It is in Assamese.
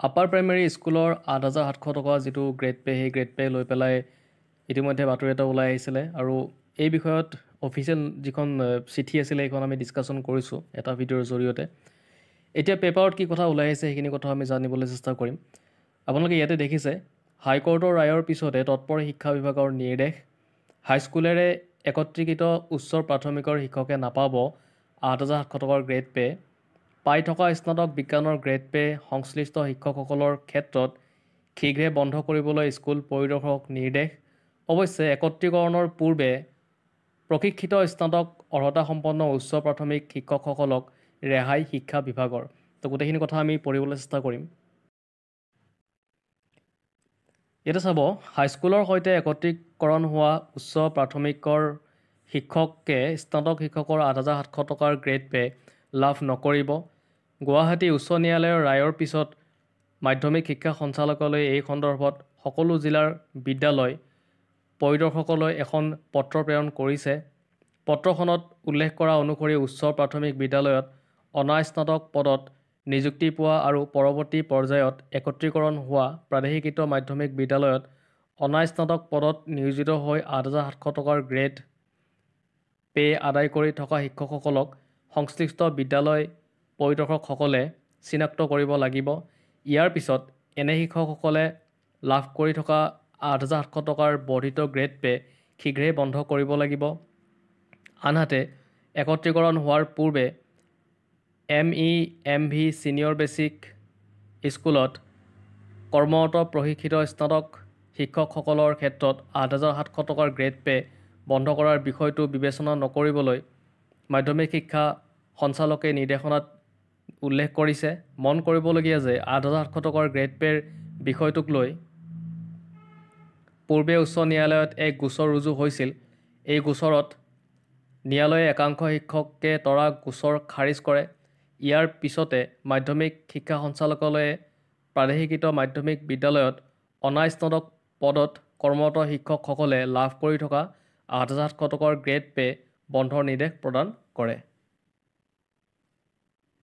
আপাৰ প্ৰাইমেৰী স্কুলৰ ৮৭০০ টকা যিটো গ্ৰেড পে' সেই গ্ৰেড পে' লৈ পেলাই ইতিমধ্যে বাতৰি এটা ওলাই আহিছিলে আৰু এই বিষয়ত অফিচিয়েল যিখন চিঠি আছিলে সেইখন আমি ডিছকাশ্যন কৰিছোঁ এটা ভিডিঅ'ৰ জৰিয়তে। এতিয়া পেপাৰত কি কথা ওলাই আহিছে সেইখিনি কথা আমি জানিবলৈ চেষ্টা কৰিম। আপোনালোকে ইয়াতে দেখিছে হাইকোৰ্টৰ ৰায়ৰ পিছতে তৎপৰ শিক্ষা বিভাগৰ নিৰ্দেশ, হাইস্কুলেৰে একত্ৰীকৃত উচ্চ প্ৰাথমিকৰ শিক্ষকে নাপাব ৮৭০০ টকাৰ গ্ৰেড পে'। পাই থকা স্নাতক বিজ্ঞানৰ গ্ৰেড পে' সংশ্লিষ্ট শিক্ষকসকলৰ ক্ষেত্ৰত শীঘ্ৰে বন্ধ কৰিবলৈ স্কুল পৰিদৰ্শক নিৰ্দেশ। অৱশ্যে একত্ৰীকৰণৰ পূৰ্বে প্ৰশিক্ষিত স্নাতক অৰ্হতাসম্পন্ন উচ্চ প্ৰাথমিক শিক্ষকসকলক ৰেহাই শিক্ষা বিভাগৰ। তো গোটেইখিনি কথা আমি পঢ়িবলৈ চেষ্টা কৰিম। ইয়াতে চাব, হাইস্কুলৰ সৈতে একত্ৰীকৰণ হোৱা উচ্চ প্ৰাথমিকৰ শিক্ষকে স্নাতক শিক্ষকৰ ৮৭০০ টকাৰ গ্ৰেড পে' লাভ নকৰিব। গুৱাহাটী উচ্চ ন্যায়ালয়ৰ ৰায়ৰ পিছত মাধ্যমিক শিক্ষা সঞ্চালকালয়ে এই সন্দৰ্ভত সকলো জিলাৰ বিদ্যালয় পৰিদৰ্শকলৈ এখন পত্ৰ প্ৰেৰণ কৰিছে। পত্ৰখনত উল্লেখ কৰা অনুসৰি উচ্চ প্ৰাথমিক বিদ্যালয়ত অনাস্নাতক পদত নিযুক্তি পোৱা আৰু পৰৱৰ্তী পৰ্যায়ত একত্ৰীকৰণ হোৱা প্ৰাদেশিকৃত মাধ্যমিক বিদ্যালয়ত অনাস্নাতক পদত নিয়োজিত হৈ ৮৭০০ টকাৰ গ্ৰেড পে' আদায় কৰি থকা শিক্ষকসকলক সংশ্লিষ্ট বিদ্যালয় পৰিদৰ্শকসকলে চিনাক্ত কৰিব লাগিব। ইয়াৰ পিছত এনে শিক্ষকসকলে লাভ কৰি থকা ৮৭০০ টকাৰ বৰ্ধিত গ্ৰেড পে' শীঘ্ৰেই বন্ধ কৰিব লাগিব। আনহাতে একত্ৰীকৰণ হোৱাৰ পূৰ্বে MEMV ছিনিয়ৰ বেছিক স্কুলত কৰ্মৰত প্ৰশিক্ষিত স্নাতক শিক্ষকসকলৰ ক্ষেত্ৰত ৮৭০০ টকাৰ গ্ৰেড পে' বন্ধ কৰাৰ বিষয়টো বিবেচনা নকৰিবলৈ মাধ্যমিক শিক্ষা সঞ্চালকে নিৰ্দেশনাত উল্লেখ কৰিছে। মন কৰিবলগীয়া যে ৮৭০০ টকাৰ গ্ৰেড পে'ৰ বিষয়টোক লৈ পূৰ্বে উচ্চ ন্যায়ালয়ত এক গোচৰ ৰুজু হৈছিল। এই গোচৰত ন্যায়ালয়ে একাংশ শিক্ষকে তৰা গোচৰ খাৰিজ কৰে। ইয়াৰ পিছতে মাধ্যমিক শিক্ষা সঞ্চালকালয়ে প্ৰাদেশিকৃত মাধ্যমিক বিদ্যালয়ত অনাস্নাতক পদত কৰ্মৰত শিক্ষকসকলে লাভ কৰি থকা ৮৭০০ টকাৰ গ্ৰেড পে' বন্ধৰ নিৰ্দেশ প্ৰদান কৰে।